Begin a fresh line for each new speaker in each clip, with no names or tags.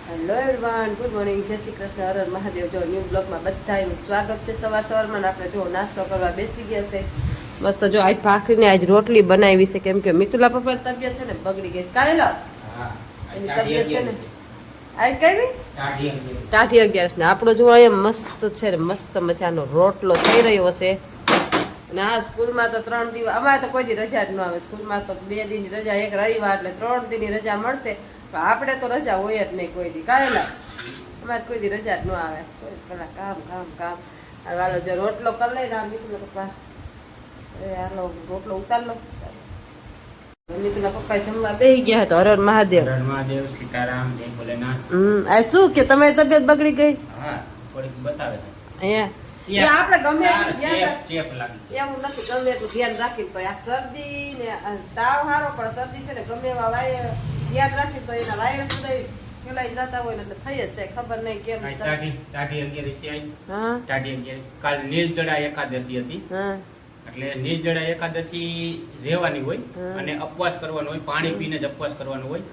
Hello everyone, good morning, જય શ્રી કૃષ્ણ, હર હર મહાદેવ. જો new બ્લોગમાં બધાનું સ્વાગત છે. સવારમાં આપણે જો નાસ્તો કરવા બેસી ગયા છે. મસ્ત જો આજ ભાખરીને આજ રોટલી બનાવી છે, કેમ કે મિતુલા પપ્પાની તબિયત છે ને બગડી ગઈ છે. કાલે એની તબિયત છે ને આજ કઈ ટાઢી 11 ને આપણો જો અહીંયા મસ્ત છે ને મસ્ત મજાનો રોટલો થઈ રહ્યો છે. અને આ સ્કૂલમાં તો 3 દિવસ અમારે તો કોઈ દી રજા જ ન આવે. સ્કૂલમાં તો 2 દિનની રજા, એક રવિવાર એટલે 3 દિનની રજા મળશે. આપણે તો રજા હોય જ નહીં કોઈ દી. કાયલા અમારે કોઈ દી રજા જ ન આવે. 24 કલાક કામ કામ કામ. હાલો જો રોટલો કરી લઈ રામ મિતુલા પપ્પા. હાલો રોટલો ઉતાર લો. મિતુલા પપ્પા જમવા બેસી ગયા તો હર હર મહાદેવ.
હર મહાદેવ, સીતારામ, જય ભોલેનાથ.
આ શું કે તમારી તબિયત બગડી ગઈ?
હા, થોડીક બતાવે
અહીંયા આપણે ગમે
ચેપ લાગી
એવું નથી, ગમે એટલું ધ્યાન રાખી તો આ શરદી ને તાવ સારો પણ શરદી છે ને ગમે એવા ધ્યાન રાખી તો એના વાયરસ બધા ફેલાઈ જતા હોય ને એટલે થઈ જ જાય. ખબર નહીં કેમ
ટાઢી 11 આવી. ટાઢી 11 કાલ નિર્જળા એકાદશી હતી. એટલે નિર્જળા એકાદશી રહેવાની હોય અને ઉપવાસ કરવાનો હોય, પાણી પીને જ ઉપવાસ કરવાનો હોય.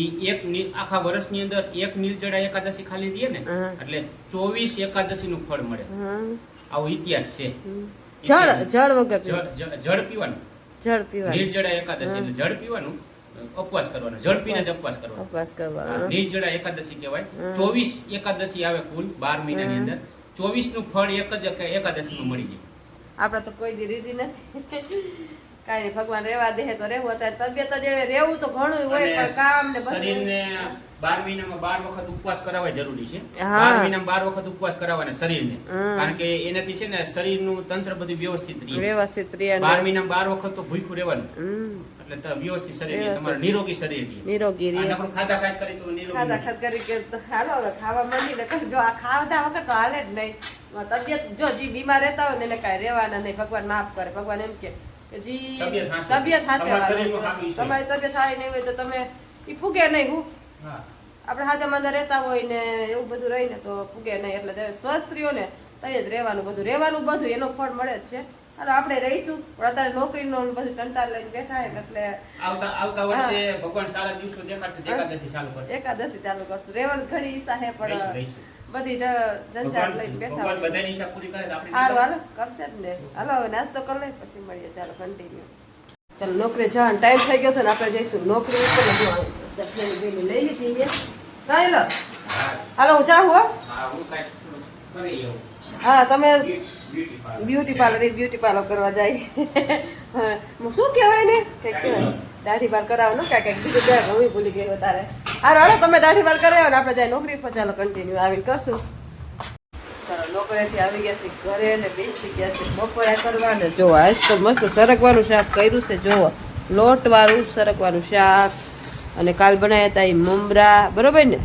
ઈ આખા વર્ષની અંદર એક નિર્જળા એકાદશી ખાલી દે ને એટલે 24 એકાદશી નું ફળ મળે. આવો ઇતિહાસ છે.
જળ વગર
જળ પીવાનું. નિર્જળા એકાદશી એટલે જળ પીવાનું, ઉપવાસ કરવાનો, જળ પીને જ ઉપવાસ કરવાનો. નિર્જળા એકાદશી કહેવાય. 24 એકાદશી આવે કુલ 12 મહિનાની અંદર. 24 નું ફળ એક જ એકાદશીમાં મળી જાય.
આપડે તો કોઈ દી રીધી નથી. કાઈ નહીં, ભગવાન રેવા દે તો રહેવું. અત્યારે તબિયત જ એવી, રહેવું તો ઘણું હોય પણ કામ ને
શરીરને 12 મહિનામાં 12 વખત ઉપવાસ કરાવવા જરૂરી છે. 12 મહિનામાં 12 વખત ઉપવાસ કરાવવાના શરીરને, કારણ કે એનાથી છે ને શરીરનું તંત્ર બધું વ્યવસ્થિત રહે. 12 મહિનામાં 12 વખત તો ભૂખ્યું રહેવાનું, એટલે વ્યવસ્થિત શરીર, તમારું નિરોગી શરીર નિરોગી રહે. આપણે ખાધા ખાત કરી તો નિરોગી
ખાધા ખાત કરી કે હાલો હવે ખાવા માંડી ને જો આ ખાધા વગર તો હાલે જ નહીં. તબિયત જો જી બીમાર રહેતા હોય ને એને કાંઈ રહેવાના નહીં. ભગવાન માફ કરે. ભગવાન એમ કે જી તબિયત સાચવવાની, તમારી તબિયત સારી નહીં હોય તો તમે ઈ ફૂગે નહીં. હું આપણે હાજર મંદર રહેતા હોય ને એવું બધું રહીને તો ફૂગે નહીં. એટલે સ્વસ્થ રહ્યો ને તો જ રહેવાનું, બધું એનો ફળ મળે જ છે. હાલો આપણે રહીશું, પણ અત્યારે નોકરીનો બધું ટંટાર લઈને બેઠા એટલે
આવતા વર્ષે ભગવાન સારા દિવસો દેખાડશે,
એકાદશી ચાલુ કરશું. રહેવાનું ઘણી ઈચ્છા છે પણ બધી જંજાળ લઈને બેઠા.
ભગવાન બધાની ઈચ્છા પૂરી કરે તો આપણે
હાલો કરશે જ ને. હાલો હવે નાસ્તો કરી લઈ પછી મળીએ. ચાલો કન્ટિન્યુ. ચાલો નોકરી જવાનો ટાઈમ થઈ ગયો છે ને આપણે જઈશું નોકરી ઉપર. લઈ લીધી લો. હાલો હું ચાહું. હા તમે બ્યુટી પાર્લર કરવા જાય. શું કહેવાય ને કઈક કહેવાય, દાઢી બાર કરાવો ને કાંઈક બીજું કહેવાય, હું ભૂલી ગઈ વધારે. હાલો તમે દાઢી બાર કરાવો ને આપણે જાય નોકરી પર. ચાલો કન્ટિન્યુ આવીને કરશું. ચાલો નોકરીથી આવી ગયા છે ઘરે ને બેસી ગયા છે બપોરે કરવા ને. જો આજ તો મસ્ત સરગવાનું શાક કર્યું છે. જુઓ લોટ વાળું સરગવાનું શાક, અને કાલ બનાવ્યા હતા એ મમરા, બરોબર ને,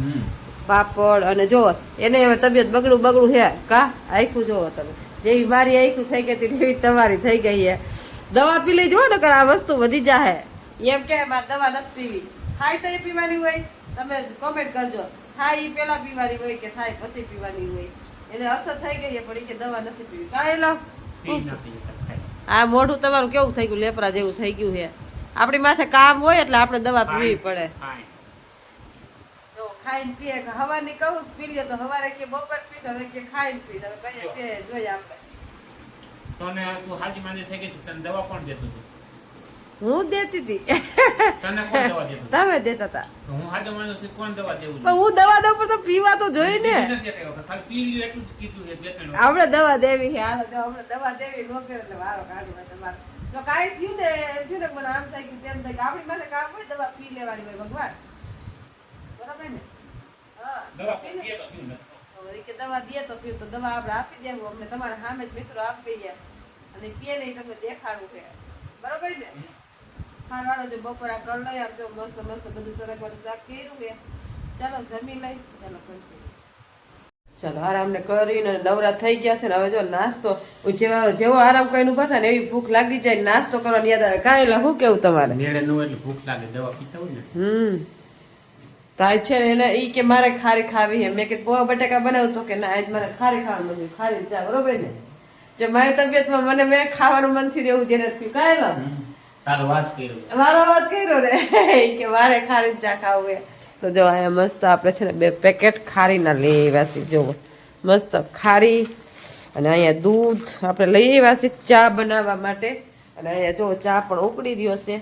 પાપડ. અને જો એને હવે તબિયત બગડું છે કા આખું જોવો તમે, જેવી મારી આખું થઈ ગઈ હતી એવી તમારી થઈ ગઈ છે. દવા પી લઈ જુઓ ને આ વસ્તુ વધી જાય. એમ કે મારે દવા નથી પીવી. થાય તો એ પીવાની હોય, તમે કોમેન્ટ કરજો. થાય એ પેલા પીવાની હોય કે થાય પછી પીવાની હોય. એને અસર થઈ ગઈ છે પણ એ કે દવા નથી પીવી. કાંઈ આ મોઢું તમારું કેવું થઈ ગયું, લેપરા જેવું થઈ ગયું છે. આપણી માથે કામ હોય એટલે આપણે દવા પીવી પડે. ખાઈને પીએ હવાની કહું પી લ્યો તો હવારે કે બપોર પી, હવે કે ખાઈને પી. હવે કઈ પીએ જોઈએ આપણે.
તને તું હાજી માંદી થઈ ગઈ, તને દવા કોણ દેતું હતું?
હું દેતી હતી.
તને કોણ દવા દેતું?
તમે દેતા હતા.
હું હાજી માંદી છું, કોણ દવા દેવું?
પણ હું દવા દઉં પણ તો પીવા તો જોઈએ ને.
ખાલી પી લ્યો એટલું જ કીધું છે. બે ત્રણ
આપણે દવા દેવી છે. હાલો જો આપણે દવા દેવી નો કરે એટલે વારો કાઢવા તમારે. જો કાંઈ થયું ને એમ થયું ને મને આમ થઈ ગયું તેમ થઈ ગયું, આપણી પાસે કામ હોય દવા પી લેવાની હોય. ભગવાન બરાબર ને.
દવા પીએ તો પીવું
નથી કે દવા દે તો પીવું, તો દવા આપણે આપી દેવું. અમને તમારા સામે જ મિત્રો આપી ગયા અને પીએ નહીં તમને દેખાડવું છે, બરોબર ને. ખાવાનો જો બપોરા કરી લઈ આમ જો મસ્ત બધું સરગવાનું શાક કર્યું છે. ચાલો જમી લઈ. ચાલો ચાલો આરામ ને કરીને નવરા થઈ ગયા છે ને હવે જો નાસ્તો જેવો આરામ કરીને ઉભા થાય ને એવી ભૂખ લાગી જાય. નાસ્તો કરવાની યાદ આવે. કાંઈ એટલે શું કેવું તમારે?
નેડે નો એટલે ભૂખ લાગે, દવા પીતા હોય ને.
તો આજ છે ને એને ઈ કે મારે ખારી ખાવી છે. મેં કે પોવા બટાકા બનાવું તો કે ના આજ મારે ખારી ખાવાનું નથી. ખારી ચા, બરોબર ને. જે મારી તબિયતમાં મેં ખાવાનું મન થયું એવું જેને થયું. કાંઈ
તારો વાત કર્યો
મારો વાત કર્યો ને કે મારે ખારી ચા ખાવું. તો જો અહીંયા મસ્ત આપણે છે ને 2 પેકેટ ખારીના લઈ આવ્યા છીએ જો મસ્ત ખારી અને અહીંયા દૂધ આપણે લઈ આવ્યા છીએ ચા બનાવવા માટે અને અહીંયા જો ચા પણ ઉકળી રહ્યો છે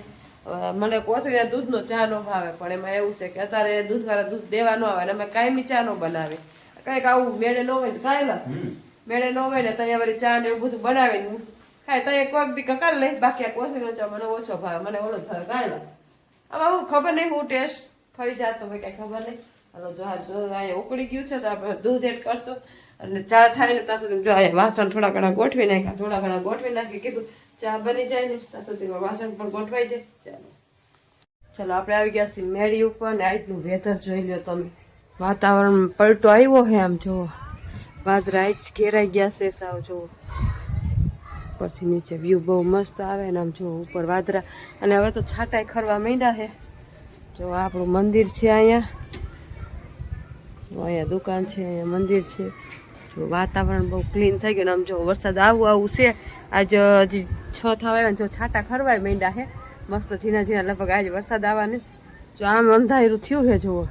મને કોથળીના દૂધનો ચા ન ભાવે પણ એમાં એવું છે કે અત્યારે દૂધવાળા દૂધ દેવા ન આવે અને અમે કાયમી ચા ન બનાવી કંઈક આવું મેળે ન હોય ને કાંઈ ના મેળે ન હોય ને ત્યાં વળી ચા ને એવું બધું બનાવીને ખાય તો કોઈક દી કરી લે બાકી આ કોથળીનો ચા મને ઓછો ભાવે મને ઓલો ભાવે કાંઈ ના હવે હું ખબર નહીં હું ટેસ્ટ ફરી જાતો હોય કઈ ખબર નહીં હાલો જો આ દૂધ અહીંયા ઉકળી ગયું છે તો આપણે દૂધ એડ કરશું અને ચા થાય ને ત્યાં સુધી જો અહીંયા વાસણ થોડા ઘણા ગોઠવી નાખ્યા થોડા ઘણા ગોઠવી નાખી કીધું ચા બની જાય ને ત્યાં સુધીમાં વાસણ પણ ગોઠવાઈ જાય ચાલો આપણે આવી ગયા છીએ મેળી ઉપર ને આજનું વેધર જોઈ લો તમે વાતાવરણ પલટો આવ્યો છે આમ જુઓ વાદળા જ ઘેરાઈ ગયા છે સાવ જુઓ ઉપરથી નીચે વ્યૂ બહુ મસ્ત આવે ને આમ જુઓ ઉપર વાદળા અને હવે તો છાંટાઈ ખરવા માંડ્યા છે જો આપણું મંદિર છે અહીંયા દુકાન છે અહીંયા મંદિર છે જો વાતાવરણ બહુ ક્લીન થઈ ગયું આમ જો વરસાદ આવું છે આજ હજી 6 થવા આવ્યા જો છાંટા ખરવાય માંડ્યા છે મસ્ત ઝીણા ઝીણા લગભગ આજે વરસાદ આવવાની જો આમ અંધારું થયું છે જુઓ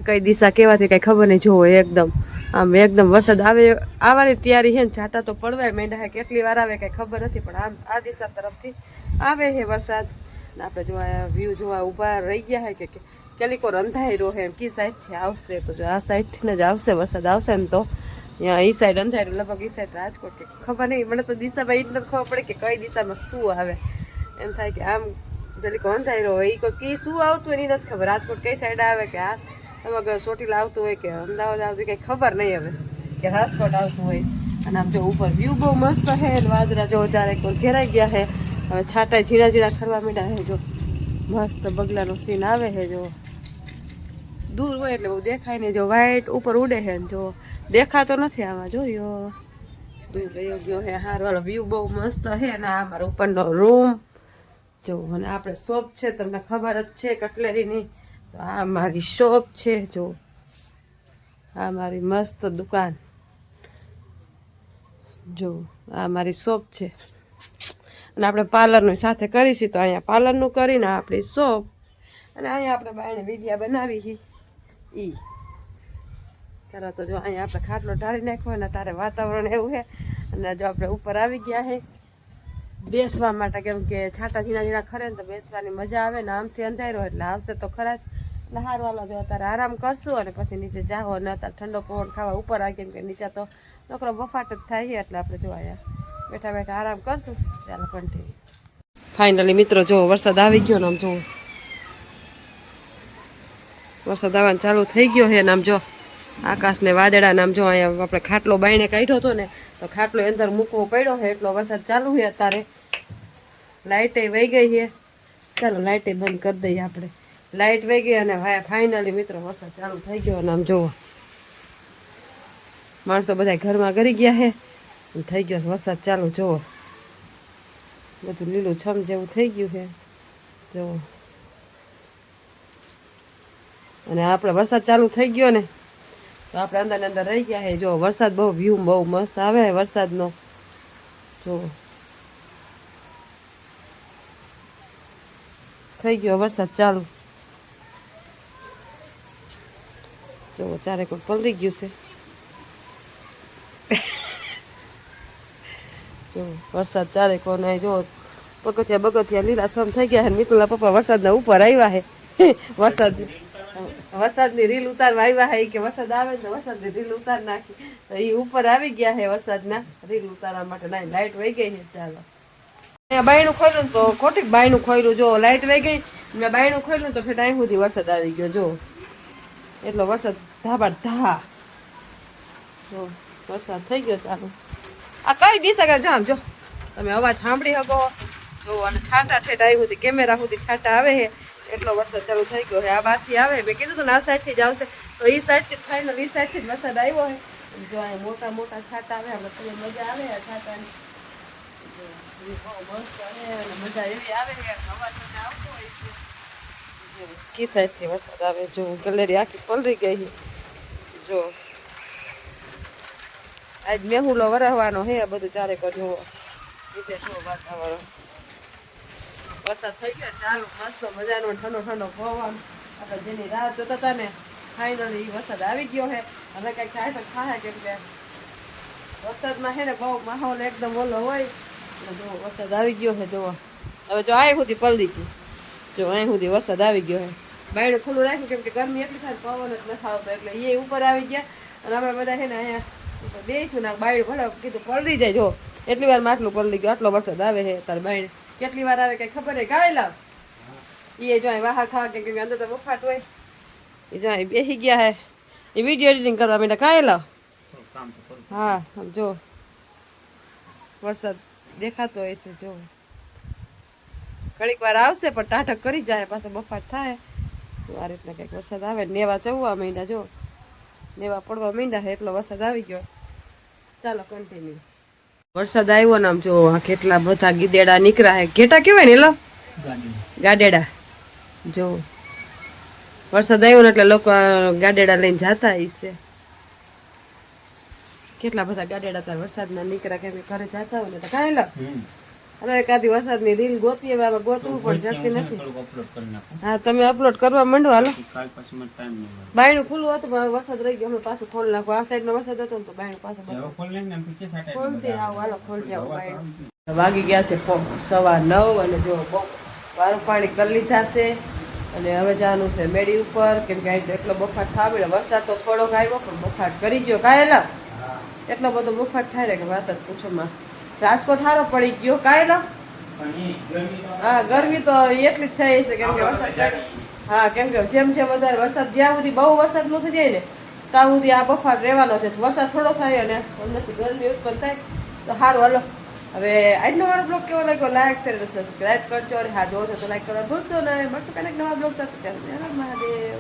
કઈ દિશા કેવાથી કઈ ખબર નહીં જોવો એકદમ વરસાદ આવવાની તૈયારી છે ને છાંટા તો પડવાય માંડ્યા છે કેટલી વાર આવે કઈ ખબર નથી પણ આ દિશા તરફથી આવે છે વરસાદ આપણે જો આ વ્યૂ જોવા ઊભા રહી ગયા છે કે કેલિકોર અંધાર્યો છે કી સાઈડથી આવશે તો જો આ સાઈડથી જ આવશે વરસાદ આવશે ને તો અહીંયા એ સાઈડ અંધાર્યું લગભગ એ સાઈડ રાજકોટ કે ખબર નહીં મને તો દિશામાં એ જ નથી ખબર પડે કે કઈ દિશામાં શું આવે એમ થાય કે આમ જરીકો અંધાર્યો હોય એ કોઈ કી શું આવતું હોય એ નથી ખબર રાજકોટ કઈ સાઈડ આવે કે આ એમાં ચોટીલા આવતું હોય કે અમદાવાદ આવતું કંઈ ખબર નહીં હવે કે રાજકોટ આવતું હોય અને આમ જો ઉપર વ્યૂ બહુ મસ્ત છે વાદળા જો ચારે કોઈ ઘેરાઈ ગયા છે હવે છાંટા ઝીણા ઝીણા ખરવા માંડ્યા છે જો મસ્ત બગલાનો સીન આવે છે જો દૂર હોય એટલે બહુ દેખાય નહીં જો વાઈટ ઉપર ઉડે છે જો દેખાતો નથી આમાં જોયો દૂર વયો ગયો છે હારવાળો વ્યૂ બહુ મસ્ત છે અને આ મારો ઉપરનો રૂમ જો અને આપણે શોપ છે તમને ખબર જ છે કટલેરીની તો આ મારી શોપ છે જો આ મારી મસ્ત દુકાન જો આ મારી શોપ છે અને આપણે પાર્લરનું સાથે કરીશું તો અહીંયા પાર્લરનું કરીને આપણી શોપ અને અહીંયા આપણે બાયણે વિડીયા બનાવી ઈ ચાલો તો જો અહીંયા આપણે ખાટલો ઢાળી નાખ્યો ને તારે વાતાવરણ એવું છે અને જો આપણે ઉપર આવી ગયા છે બેસવા માટે કેમ કે છાંટા ઝીણા ઝીણા ખરે ને તો બેસવાની મજા આવે ને આમથી અંધાર્યો એટલે આવશે તો ખરા જ એટલે હારવાલો જો અત્યારે આરામ કરશું અને પછી નીચે જાઓ ને અત્યારે ઠંડો પવન ખાવા ઉપર આવી કેમ કે નીચે તો નોકરો બફાટ જ થાય છે એટલે આપણે જો અહીંયા બેઠા બેઠા આરામ કરશું ચાલો કન્ટિન્યુ ફાઇનલી મિત્રો જો વરસાદ આવી ગયો ને આમ જો વરસાદ આવવાનું ચાલુ થઈ ગયો છે ને આમ જો આકાશને વાદળા નામ જો અહીંયા આપણે ખાટલો બાયણે કાઢ્યો હતો ને તો ખાટલો અંદર મૂકવો પડ્યો છે એટલો વરસાદ ચાલુ છે અત્યારે લાઇટે વહી ગઈ છે ચાલો લાઇટે બંધ કરી દઈએ આપણે લાઇટ વહી ગઈ અને ફાઇનલી મિત્રો વરસાદ ચાલુ થઈ ગયો અને આમ જુઓ માણસો બધા ઘરમાં ગરી ગયા છે થઈ ગયો વરસાદ ચાલુ જુઓ બધું લીલું છમ જેવું થઈ ગયું છે જુઓ અને આપણે વરસાદ ચાલુ થઈ ગયો ને તો આપણે અંદર ને અંદર રહી ગયા છે જો વરસાદ બહુ વ્યૂ બહુ મસ્ત આવે વરસાદનો જો થઈ ગયો વરસાદ ચાલુ જો ચારે કોઈ પલળી ગયું છે જો વરસાદ ચારે કોને જો પગથિયા લીલા છમ થઈ ગયા છે મિતુલના પપ્પા વરસાદના ઉપર આવ્યા છે વરસાદની રીલ ઉતારવા આવ્યા છે કે વરસાદ આવે ને વરસાદની રીલ ઉતાર નાખી તો એ ઉપર આવી ગયા છે વરસાદના રીલ ઉતારવા માટે ના લાઈટ વહી ગઈ છે ચાલો અહીંયા બાયણું ખોલ્યું તો ખોટી બાયણું ખોલ્યું જો લાઈટ વહી ગઈ મેં બાયણું ખોલ્યું તો ફેર અહીં સુધી વરસાદ આવી ગયો જો એટલો વરસાદ ધા જો વરસાદ થઈ ગયો ચાલુ આ કઈ દિશા કે જો આમ જો તમે અવાજ સાંભળી શકો જો અને છાંટા ઠેઠ આવી સુધી કેમેરા સુધી છાંટા આવે છે એટલો વરસાદ ચાલુ થઈ ગયો છે આ બહારથી આવે મેં કીધું હતું ને આ સાઈડથી જ આવશે તો એ સાઈડથી ફાઇનલ એ સાઈડથી જ વરસાદ આવ્યો છે જો અહીંયા મોટા મોટા છાંટા આવે આપણે તમને મજા આવે આ છાંટાની મસ્ત અને મજા એવી આવે છે અવાજ તમને આવતો હોય છે કી સાઈડથી વરસાદ આવે જો ગેલેરી આખી પલળી ગઈ છે જો આજ મેહુલો વરાવવાનો હે બધું ચારે કર જોવો નીચે જો વાતાવરણ વરસાદ થઈ ગયો ચાલુ મસ્ત મજાનો ઠંડો ઠંડો પવન આપણે જેની રાહ જોતા હતા ને ફાઇનલી વરસાદ આવી ગયો છે. હવે કઈક થાય તો થાય, કેમ કે વરસાદમાં છે ને બહુ માહોલ એકદમ ઓલો હોય. જો વરસાદ આવી ગયો છે. જો હવે જો અહીં સુધી પલળી ગયું. જો અહીં સુધી વરસાદ આવી ગયો છે. બાયણું ખુલ્લું રાખ્યું કેમ કે ગરમી એટલી થાય, પવન જ નથી આવતો, એટલે એ ઉપર આવી ગયા. અને અમે બધા છે ને અહીંયા બેસું ને બાયણું ભલે કીધું પલળી જાય. જો એટલી વાર માટલું પલળી ગયું. આટલો વરસાદ આવે છે તાર બાયણે કેટલી વાર આવે કઈ ખબર નહીં. ગાય લાવ એ જો બહાર ખાવા કે અંદર તો બફાટ હોય. એ જો બેસી ગયા હે, એ વિડીયો એડિટિંગ કરવા માંડ્યા. કાંઈ લાવ હા જો વરસાદ દેખાતો હોય છે. જો ઘડીક વાર આવશે પણ ટાઢક કરી જાય, પાછો બફાટ થાય. તો આ રીતના કંઈક વરસાદ આવે. નેવા ચવવા માંડ્યા. જો નેવા પડવા માંડ્યા છે, એટલો વરસાદ આવી ગયો. ચાલો કન્ટિન્યુ. વરસાદ આવ્યો ને આમ જો આ કેટલા બધા ગીદેડા નીકળ્યા હે. ઘેટા કેવાય ને લો, ગાડેડા. જો વરસાદ આવ્યો ને એટલે લોકો ગાડેડા લઈને જતા હશે. કેટલા બધા ગાડેડા તાર વરસાદના નીકળ્યા, કેમ કે ઘરે જતા હોય ને તો કાંઈ લો. હવે એકાદી વરસાદની રીલ ગોતીએ, આમાં ગોતવું પણ જતી નથી. હા તમે અપલોડ કરવા માંડો. હાલો બાયણું ખુલ્લું હતું પણ વરસાદ રહી ગયો, અમે પાછું ખોલી નાખો. આ સાઈડ નો વરસાદ હતો ને તો બાયણું પાછું ખોલતી આવું. હાલો ખોલી જાવ બાયણું. વાગી ગયા છે 9:15 અને જો બહુ વારું પાણી કરી લીધા છે. અને હવે જવાનું છે મેળી ઉપર, કેમ કે અહીં એટલો બફાટ થાય. વરસાદ તો થોડોક આવ્યો પણ બફાટ કરી ગયો. કાંઈ એટલો બધો બફાટ થાય ને કે વાત જ પૂછોમાં. રાજકોટ સારો પડી ગયો. કાંઈ હા ગરમી તો એટલી જ થઈ છે, કેમ કે વરસાદ હા કેમ કે જેમ જેમ વધારે વરસાદ જ્યાં સુધી બહુ વરસાદ ન થઈ જાય ને ત્યાં સુધી આ બફાટ રહેવાનો છે. વરસાદ થોડો થાય અને અંદરથી ગરમી ઉત્પન્ન થાય તો સારું. હાલો હવે આજનો મારો બ્લોગ કેવો લાગ્યો, લાઈક શેર અને સબસ્ક્રાઈબ કરજો. અને હા જો છો તો લાઈક કરવા ભૂલશો ને. મળશું કાંઈક નવા બ્લોગ સાથે. મહાદેવ.